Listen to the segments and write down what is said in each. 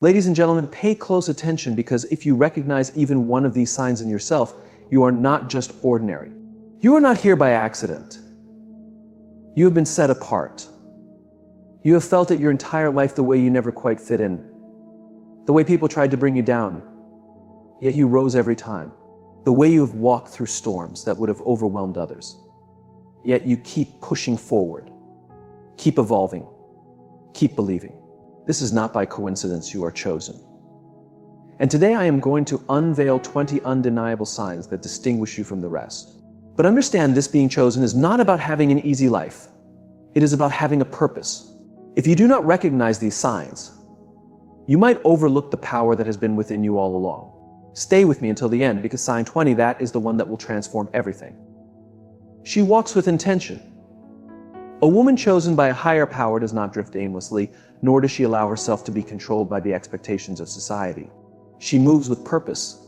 Ladies and gentlemen, pay close attention, because if you recognize even one of these signs in yourself, you are not just ordinary. You are not here by accident. You have been set apart. You have felt it your entire life the way you never quite fit in. The way people tried to bring you down, yet you rose every time. The way you have walked through storms that would have overwhelmed others, yet you keep pushing forward, keep evolving, keep believing. This is not by coincidence you are chosen. And today I am going to unveil 20 undeniable signs that distinguish you from the rest. But understand, this being chosen is not about having an easy life. It is about having a purpose. If you do not recognize these signs, you might overlook the power that has been within you all along. Stay with me until the end, because sign 20, that is the one that will transform everything. She walks with intention. A woman chosen by a higher power does not drift aimlessly, nor does she allow herself to be controlled by the expectations of society. She moves with purpose,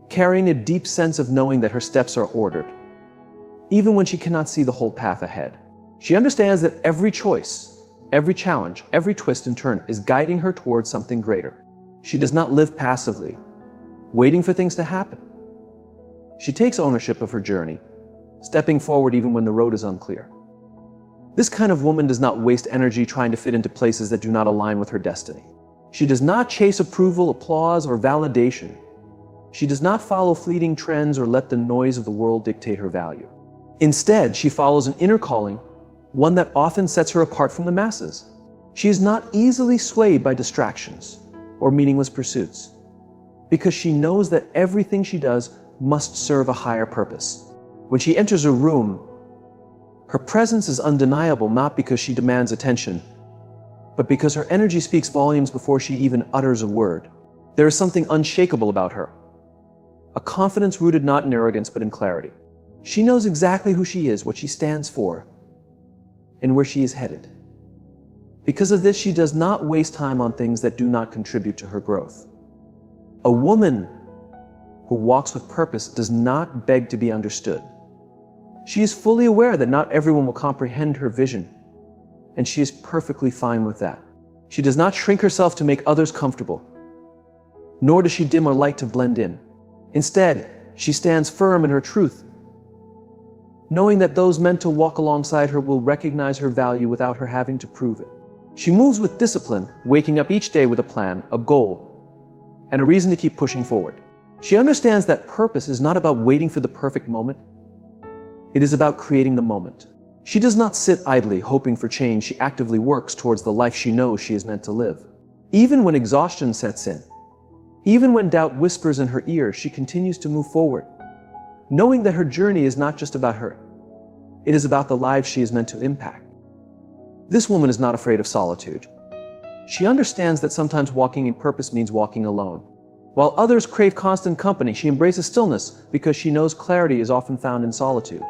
carrying a deep sense of knowing that her steps are ordered, even when she cannot see the whole path ahead. She understands that every choice, every challenge, every twist and turn is guiding her towards something greater. She does not live passively, waiting for things to happen. She takes ownership of her journey, stepping forward even when the road is unclear. This kind of woman does not waste energy trying to fit into places that do not align with her destiny. She does not chase approval, applause, or validation. She does not follow fleeting trends or let the noise of the world dictate her value. Instead, she follows an inner calling, one that often sets her apart from the masses. She is not easily swayed by distractions or meaningless pursuits, because she knows that everything she does must serve a higher purpose. When she enters a room, her presence is undeniable, not because she demands attention, but because her energy speaks volumes before she even utters a word. There is something unshakable about her, a confidence rooted not in arrogance but in clarity. She knows exactly who she is, what she stands for, and where she is headed. Because of this, she does not waste time on things that do not contribute to her growth. A woman who walks with purpose does not beg to be understood. She is fully aware that not everyone will comprehend her vision, and she is perfectly fine with that. She does not shrink herself to make others comfortable, nor does she dim her light to blend in. Instead, she stands firm in her truth, knowing that those meant to walk alongside her will recognize her value without her having to prove it. She moves with discipline, waking up each day with a plan, a goal, and a reason to keep pushing forward. She understands that purpose is not about waiting for the perfect moment. It is about creating the moment. She does not sit idly hoping for change. She actively works towards the life she knows she is meant to live. Even when exhaustion sets in, even when doubt whispers in her ear, she continues to move forward, knowing that her journey is not just about her. It is about the lives she is meant to impact. This woman is not afraid of solitude. She understands that sometimes walking in purpose means walking alone. While others crave constant company, she embraces stillness because she knows clarity is often found in solitude.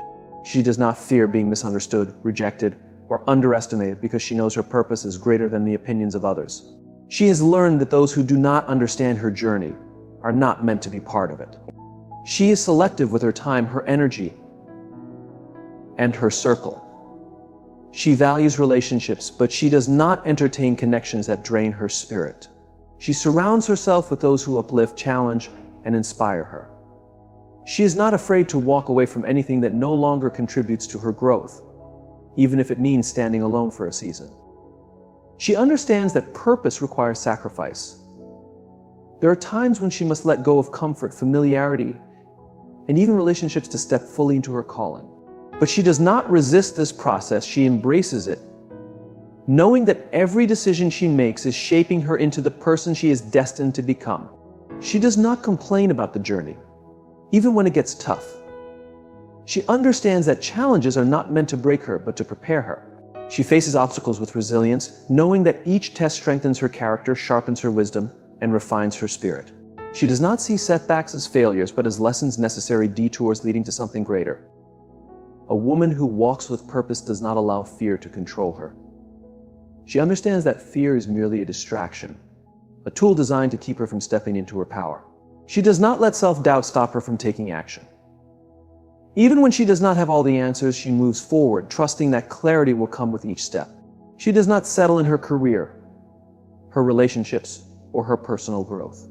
She does not fear being misunderstood, rejected, or underestimated, because she knows her purpose is greater than the opinions of others. She has learned that those who do not understand her journey are not meant to be part of it. She is selective with her time, her energy, and her circle. She values relationships, but she does not entertain connections that drain her spirit. She surrounds herself with those who uplift, challenge, and inspire her. She is not afraid to walk away from anything that no longer contributes to her growth, even if it means standing alone for a season. She understands that purpose requires sacrifice. There are times when she must let go of comfort, familiarity, and even relationships to step fully into her calling. But she does not resist this process. She embraces it, knowing that every decision she makes is shaping her into the person she is destined to become. She does not complain about the journey, even when it gets tough. She understands that challenges are not meant to break her, but to prepare her. She faces obstacles with resilience, knowing that each test strengthens her character, sharpens her wisdom, and refines her spirit. She does not see setbacks as failures, but as lessons, necessary detours leading to something greater. A woman who walks with purpose does not allow fear to control her. She understands that fear is merely a distraction, a tool designed to keep her from stepping into her power. She does not let self-doubt stop her from taking action. Even when she does not have all the answers, she moves forward, trusting that clarity will come with each step. She does not settle in her career, her relationships, or her personal growth.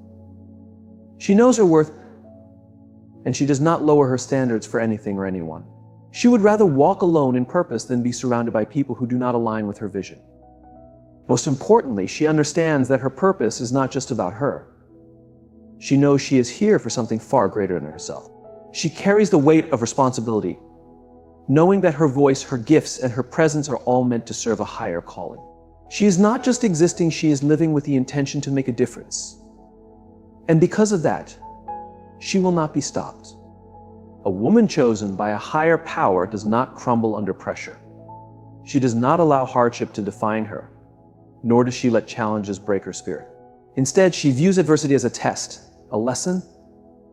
She knows her worth, and she does not lower her standards for anything or anyone. She would rather walk alone in purpose than be surrounded by people who do not align with her vision. Most importantly, she understands that her purpose is not just about her. She knows she is here for something far greater than herself. She carries the weight of responsibility, knowing that her voice, her gifts, and her presence are all meant to serve a higher calling. She is not just existing, she is living with the intention to make a difference. And because of that, she will not be stopped. A woman chosen by a higher power does not crumble under pressure. She does not allow hardship to define her, nor does she let challenges break her spirit. Instead, she views adversity as a test, a lesson,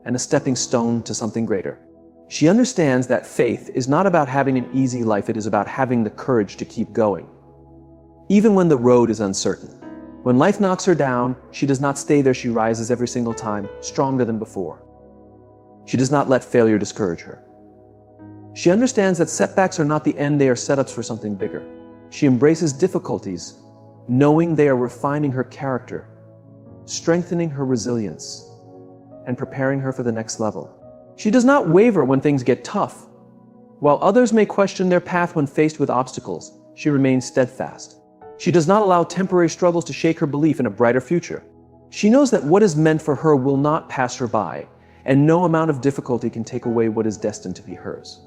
and a stepping stone to something greater. She understands that faith is not about having an easy life, it is about having the courage to keep going, even when the road is uncertain. When life knocks her down, she does not stay there, she rises every single time, stronger than before. She does not let failure discourage her. She understands that setbacks are not the end, they are setups for something bigger. She embraces difficulties, knowing they are refining her character, strengthening her resilience, and preparing her for the next level. She does not waver when things get tough. While others may question their path when faced with obstacles, she remains steadfast. She does not allow temporary struggles to shake her belief in a brighter future. She knows that what is meant for her will not pass her by, and no amount of difficulty can take away what is destined to be hers.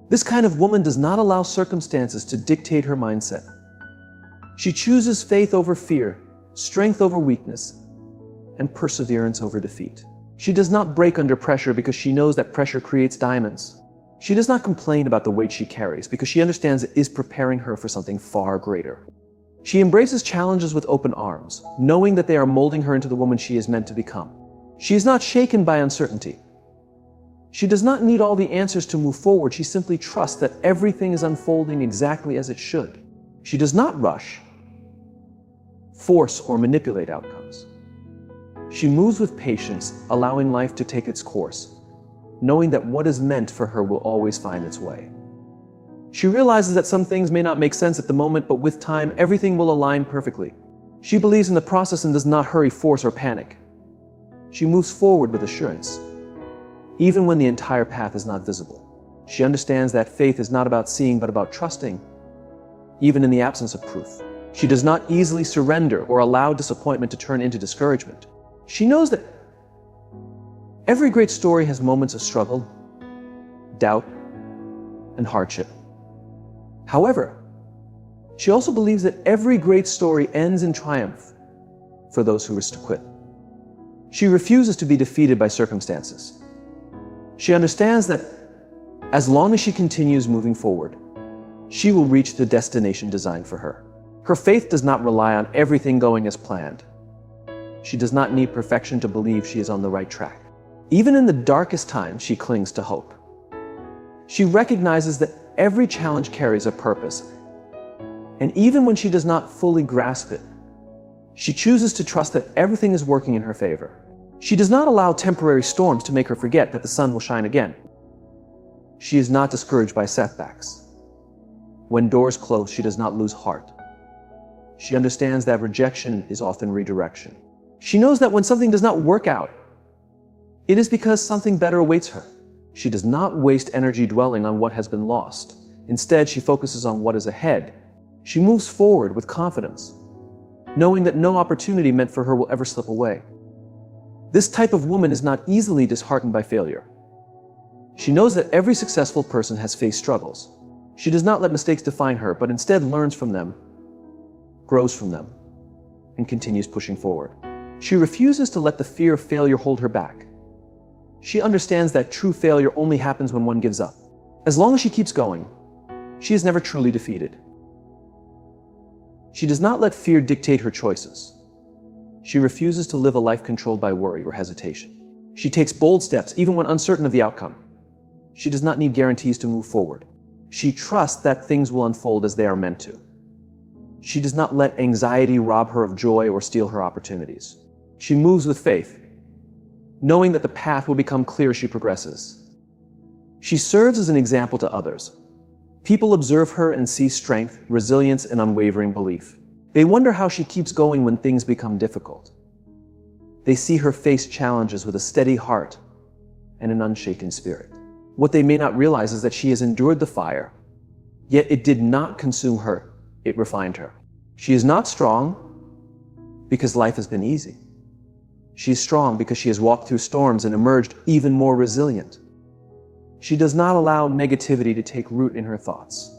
This kind of woman does not allow circumstances to dictate her mindset. She chooses faith over fear, strength over weakness, and perseverance over defeat. She does not break under pressure because she knows that pressure creates diamonds. She does not complain about the weight she carries because she understands it is preparing her for something far greater. She embraces challenges with open arms, knowing that they are molding her into the woman she is meant to become. She is not shaken by uncertainty. She does not need all the answers to move forward. She simply trusts that everything is unfolding exactly as it should. She does not rush, force, or manipulate outcomes. She moves with patience, allowing life to take its course, knowing that what is meant for her will always find its way. She realizes that some things may not make sense at the moment, but with time, everything will align perfectly. She believes in the process and does not hurry, force, or panic. She moves forward with assurance, even when the entire path is not visible. She understands that faith is not about seeing, but about trusting, even in the absence of proof. She does not easily surrender or allow disappointment to turn into discouragement. She knows that every great story has moments of struggle, doubt, and hardship. However, she also believes that every great story ends in triumph for those who risk to quit. She refuses to be defeated by circumstances. She understands that as long as she continues moving forward, she will reach the destination designed for her. Her faith does not rely on everything going as planned. She does not need perfection to believe she is on the right track. Even in the darkest times, she clings to hope. She recognizes that every challenge carries a purpose, and even when she does not fully grasp it, she chooses to trust that everything is working in her favor. She does not allow temporary storms to make her forget that the sun will shine again. She is not discouraged by setbacks. When doors close, she does not lose heart. She understands that rejection is often redirection. She knows that when something does not work out, it is because something better awaits her. She does not waste energy dwelling on what has been lost. Instead, she focuses on what is ahead. She moves forward with confidence, knowing that no opportunity meant for her will ever slip away. This type of woman is not easily disheartened by failure. She knows that every successful person has faced struggles. She does not let mistakes define her, but instead learns from them, grows from them, and continues pushing forward. She refuses to let the fear of failure hold her back. She understands that true failure only happens when one gives up. As long as she keeps going, she is never truly defeated. She does not let fear dictate her choices. She refuses to live a life controlled by worry or hesitation. She takes bold steps even when uncertain of the outcome. She does not need guarantees to move forward. She trusts that things will unfold as they are meant to. She does not let anxiety rob her of joy or steal her opportunities. She moves with faith, knowing that the path will become clear as she progresses. She serves as an example to others. People observe her and see strength, resilience, and unwavering belief. They wonder how she keeps going when things become difficult. They see her face challenges with a steady heart and an unshaken spirit. What they may not realize is that she has endured the fire, yet it did not consume her, it refined her. She is not strong because life has been easy. She is strong because she has walked through storms and emerged even more resilient. She does not allow negativity to take root in her thoughts.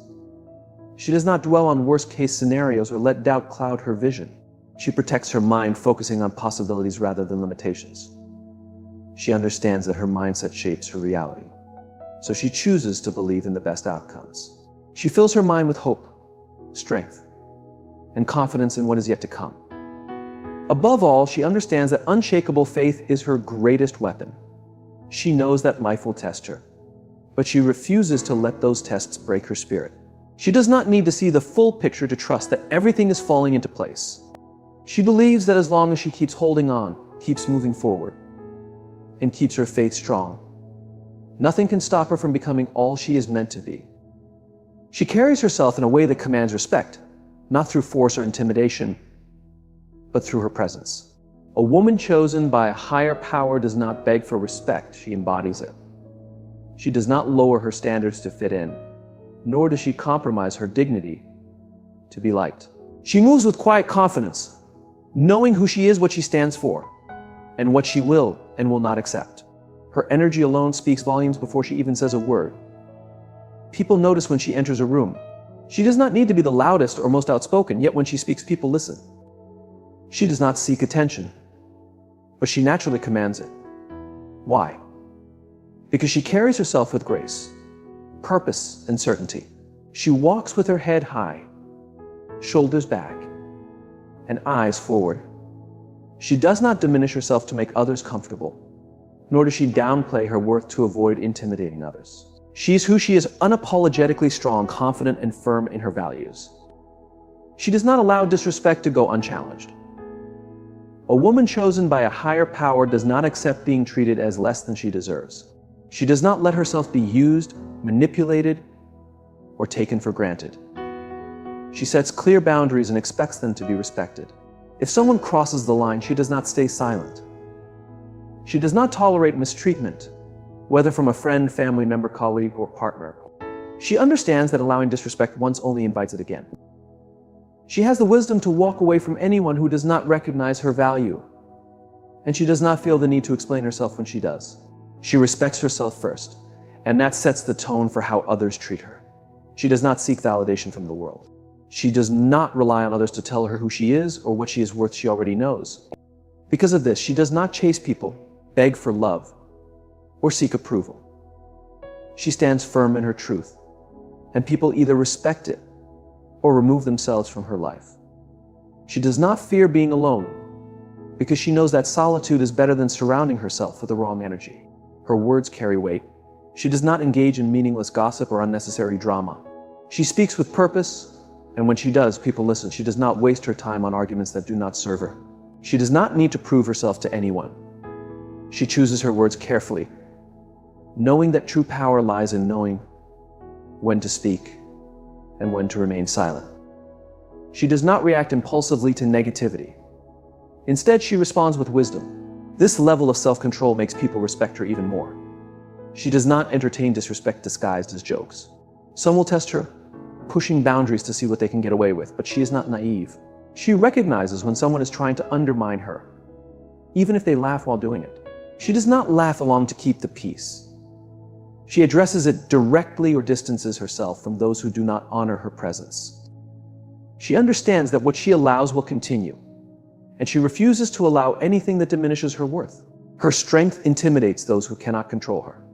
She does not dwell on worst-case scenarios or let doubt cloud her vision. She protects her mind, focusing on possibilities rather than limitations. She understands that her mindset shapes her reality, so she chooses to believe in the best outcomes. She fills her mind with hope, strength, and confidence in what is yet to come. Above all, she understands that unshakable faith is her greatest weapon. She knows that life will test her, but she refuses to let those tests break her spirit. She does not need to see the full picture to trust that everything is falling into place. She believes that as long as she keeps holding on, keeps moving forward, and keeps her faith strong, nothing can stop her from becoming all she is meant to be. She carries herself in a way that commands respect, not through force or intimidation, but through her presence. A woman chosen by a higher power does not beg for respect, she embodies it. She does not lower her standards to fit in, nor does she compromise her dignity to be liked. She moves with quiet confidence, knowing who she is, what she stands for, and what she will and will not accept. Her energy alone speaks volumes before she even says a word. People notice when she enters a room. She does not need to be the loudest or most outspoken, yet when she speaks, people listen. She does not seek attention, but she naturally commands it. Why? Because she carries herself with grace, purpose, and certainty. She walks with her head high, shoulders back, and eyes forward. She does not diminish herself to make others comfortable, nor does she downplay her worth to avoid intimidating others. She's who she is, unapologetically strong, confident, and firm in her values. She does not allow disrespect to go unchallenged. A woman chosen by a higher power does not accept being treated as less than she deserves. She does not let herself be used, manipulated, or taken for granted. She sets clear boundaries and expects them to be respected. If someone crosses the line, she does not stay silent. She does not tolerate mistreatment, whether from a friend, family member, colleague, or partner. She understands that allowing disrespect once only invites it again. She has the wisdom to walk away from anyone who does not recognize her value, and she does not feel the need to explain herself when she does. She respects herself first, and that sets the tone for how others treat her. She does not seek validation from the world. She does not rely on others to tell her who she is or what she is worth. She already knows. Because of this, she does not chase people, beg for love, or seek approval. She stands firm in her truth, and people either respect it or remove themselves from her life. She does not fear being alone, because she knows that solitude is better than surrounding herself with the wrong energy. Her words carry weight. She does not engage in meaningless gossip or unnecessary drama. She speaks with purpose, and when she does, people listen. She does not waste her time on arguments that do not serve her. She does not need to prove herself to anyone. She chooses her words carefully, knowing that true power lies in knowing when to speak and when to remain silent. She does not react impulsively to negativity. Instead, she responds with wisdom. This level of self-control makes people respect her even more. She does not entertain disrespect disguised as jokes. Some will test her, pushing boundaries to see what they can get away with, but she is not naive. She recognizes when someone is trying to undermine her, even if they laugh while doing it. She does not laugh along to keep the peace. She addresses it directly or distances herself from those who do not honor her presence. She understands that what she allows will continue, and she refuses to allow anything that diminishes her worth. Her strength intimidates those who cannot control her.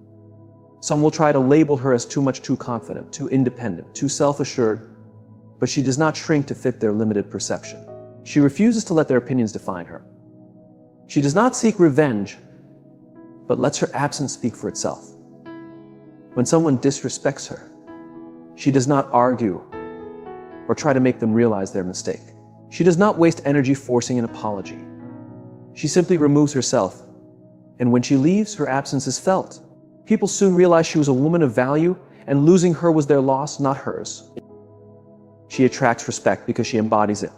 Some will try to label her as too much, too confident, too independent, too self-assured, but she does not shrink to fit their limited perception. She refuses to let their opinions define her. She does not seek revenge, but lets her absence speak for itself. When someone disrespects her, she does not argue or try to make them realize their mistake. She does not waste energy forcing an apology. She simply removes herself, and when she leaves, her absence is felt. People soon realize she was a woman of value, and losing her was their loss, not hers. She attracts respect because she embodies it.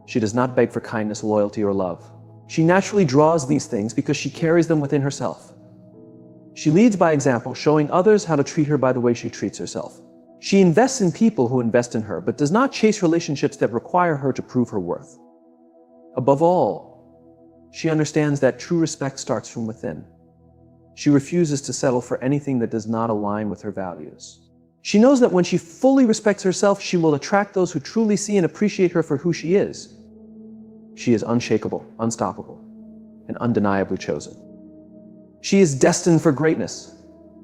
She does not beg for kindness, loyalty, or love. She naturally draws these things because she carries them within herself. She leads by example, showing others how to treat her by the way she treats herself. She invests in people who invest in her, but does not chase relationships that require her to prove her worth. Above all, she understands that true respect starts from within. She refuses to settle for anything that does not align with her values. She knows that when she fully respects herself, she will attract those who truly see and appreciate her for who she is. She is unshakable, unstoppable, and undeniably chosen. She is destined for greatness.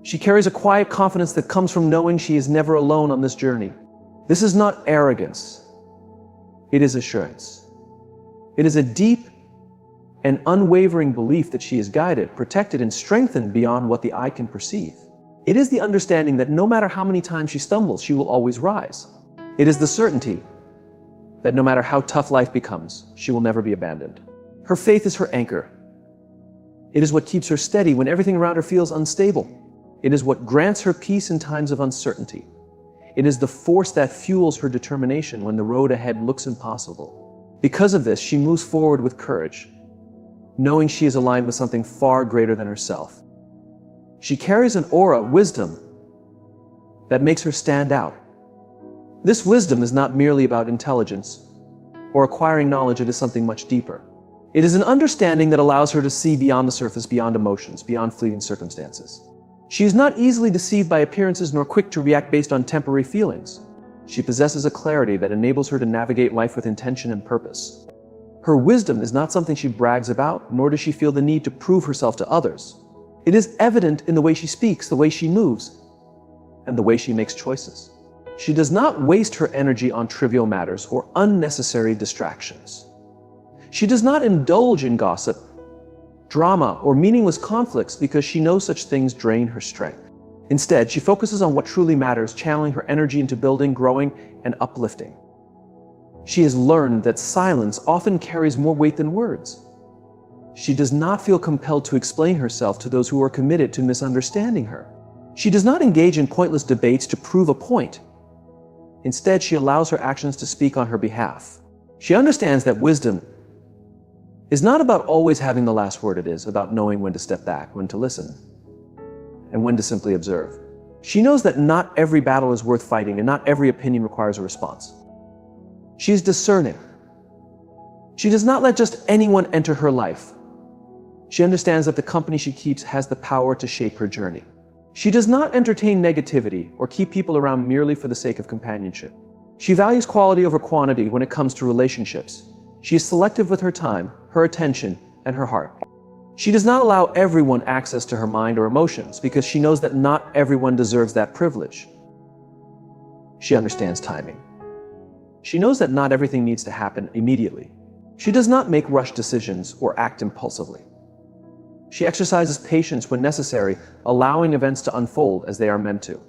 She carries a quiet confidence that comes from knowing she is never alone on this journey. This is not arrogance. It is assurance. It is a deep and unwavering belief that she is guided, protected, and strengthened beyond what the eye can perceive. It is the understanding that no matter how many times she stumbles, she will always rise. It is the certainty that no matter how tough life becomes, she will never be abandoned. Her faith is her anchor. It is what keeps her steady when everything around her feels unstable. It is what grants her peace in times of uncertainty. It is the force that fuels her determination when the road ahead looks impossible. Because of this, she moves forward with courage, knowing she is aligned with something far greater than herself. She carries an aura of wisdom that makes her stand out. This wisdom is not merely about intelligence or acquiring knowledge. It is something much deeper. It is an understanding that allows her to see beyond the surface, beyond emotions, beyond fleeting circumstances. She is not easily deceived by appearances nor quick to react based on temporary feelings. She possesses a clarity that enables her to navigate life with intention and purpose. Her wisdom is not something she brags about, nor does she feel the need to prove herself to others. It is evident in the way she speaks, the way she moves, and the way she makes choices. She does not waste her energy on trivial matters or unnecessary distractions. She does not indulge in gossip, drama, or meaningless conflicts because she knows such things drain her strength. Instead, she focuses on what truly matters, channeling her energy into building, growing, and uplifting. She has learned that silence often carries more weight than words. She does not feel compelled to explain herself to those who are committed to misunderstanding her. She does not engage in pointless debates to prove a point. Instead, she allows her actions to speak on her behalf. She understands that wisdom is not about always having the last word. It is about knowing when to step back, when to listen, and when to simply observe. She knows that not every battle is worth fighting and not every opinion requires a response. She is discerning. She does not let just anyone enter her life. She understands that the company she keeps has the power to shape her journey. She does not entertain negativity or keep people around merely for the sake of companionship. She values quality over quantity when it comes to relationships. She is selective with her time, her attention, and her heart. She does not allow everyone access to her mind or emotions because she knows that not everyone deserves that privilege. She understands timing. She knows that not everything needs to happen immediately. She does not make rushed decisions or act impulsively. She exercises patience when necessary, allowing events to unfold as they are meant to.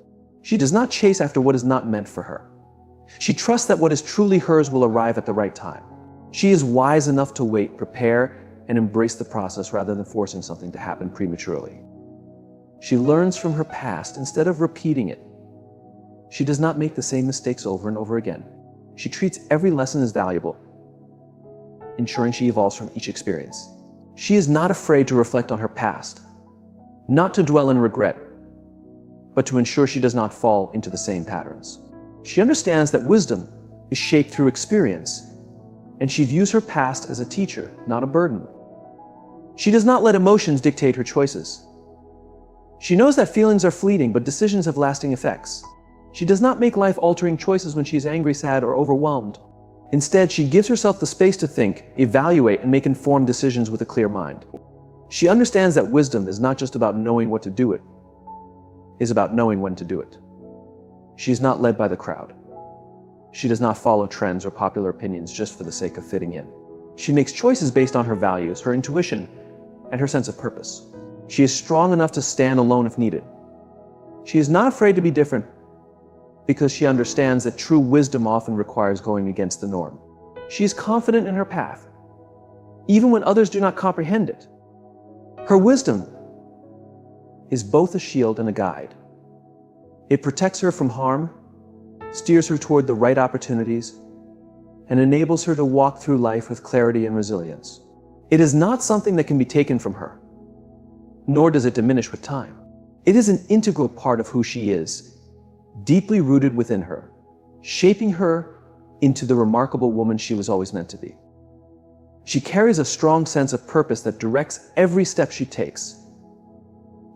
She does not chase after what is not meant for her. She trusts that what is truly hers will arrive at the right time. She is wise enough to wait, prepare, and embrace the process rather than forcing something to happen prematurely. She learns from her past instead of repeating it. She does not make the same mistakes over and over again. She treats every lesson as valuable, ensuring she evolves from each experience. She is not afraid to reflect on her past, not to dwell in regret, but to ensure she does not fall into the same patterns. She understands that wisdom is shaped through experience, and she views her past as a teacher, not a burden. She does not let emotions dictate her choices. She knows that feelings are fleeting, but decisions have lasting effects. She does not make life-altering choices when she is angry, sad, or overwhelmed. Instead, she gives herself the space to think, evaluate, and make informed decisions with a clear mind. She understands that wisdom is not just about knowing what to do it, it is about knowing when to do it. She is not led by the crowd. She does not follow trends or popular opinions just for the sake of fitting in. She makes choices based on her values, her intuition, and her sense of purpose. She is strong enough to stand alone if needed. She is not afraid to be different because she understands that true wisdom often requires going against the norm. She is confident in her path, even when others do not comprehend it. Her wisdom is both a shield and a guide. It protects her from harm, steers her toward the right opportunities, and enables her to walk through life with clarity and resilience. It is not something that can be taken from her, nor does it diminish with time. It is an integral part of who she is, deeply rooted within her, shaping her into the remarkable woman she was always meant to be. She carries a strong sense of purpose that directs every step she takes.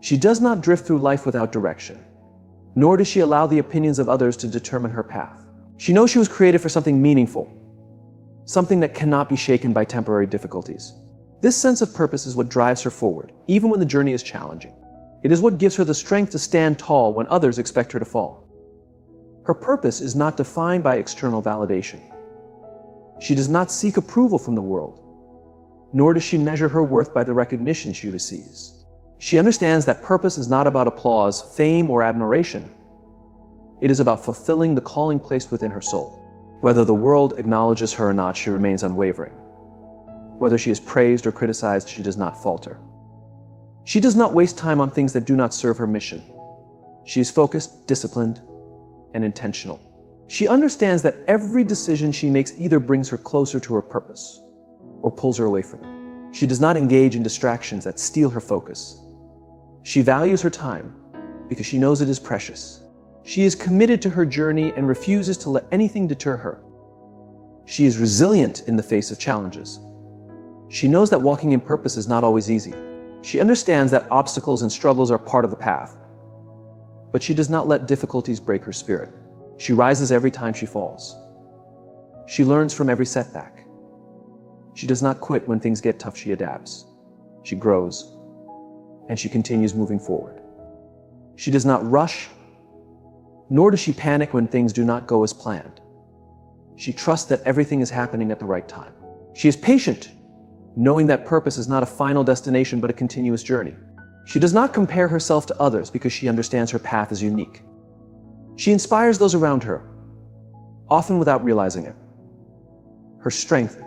She does not drift through life without direction, nor does she allow the opinions of others to determine her path. She knows she was created for something meaningful, something that cannot be shaken by temporary difficulties. This sense of purpose is what drives her forward, even when the journey is challenging. It is what gives her the strength to stand tall when others expect her to fall. Her purpose is not defined by external validation. She does not seek approval from the world, nor does she measure her worth by the recognition she receives. She understands that purpose is not about applause, fame, or admiration. It is about fulfilling the calling placed within her soul. Whether the world acknowledges her or not, she remains unwavering. Whether she is praised or criticized, she does not falter. She does not waste time on things that do not serve her mission. She is focused, disciplined, and intentional. She understands that every decision she makes either brings her closer to her purpose or pulls her away from it. She does not engage in distractions that steal her focus. She values her time because she knows it is precious. She is committed to her journey and refuses to let anything deter her. She is resilient in the face of challenges. She knows that walking in purpose is not always easy. She understands that obstacles and struggles are part of the path, but she does not let difficulties break her spirit. She rises every time she falls. She learns from every setback. She does not quit when things get tough. She adapts. She grows, and she continues moving forward. She does not rush, nor does she panic when things do not go as planned. She trusts that everything is happening at the right time. She is patient, knowing that purpose is not a final destination but a continuous journey. She does not compare herself to others because she understands her path is unique. She inspires those around her, often without realizing it. Her strength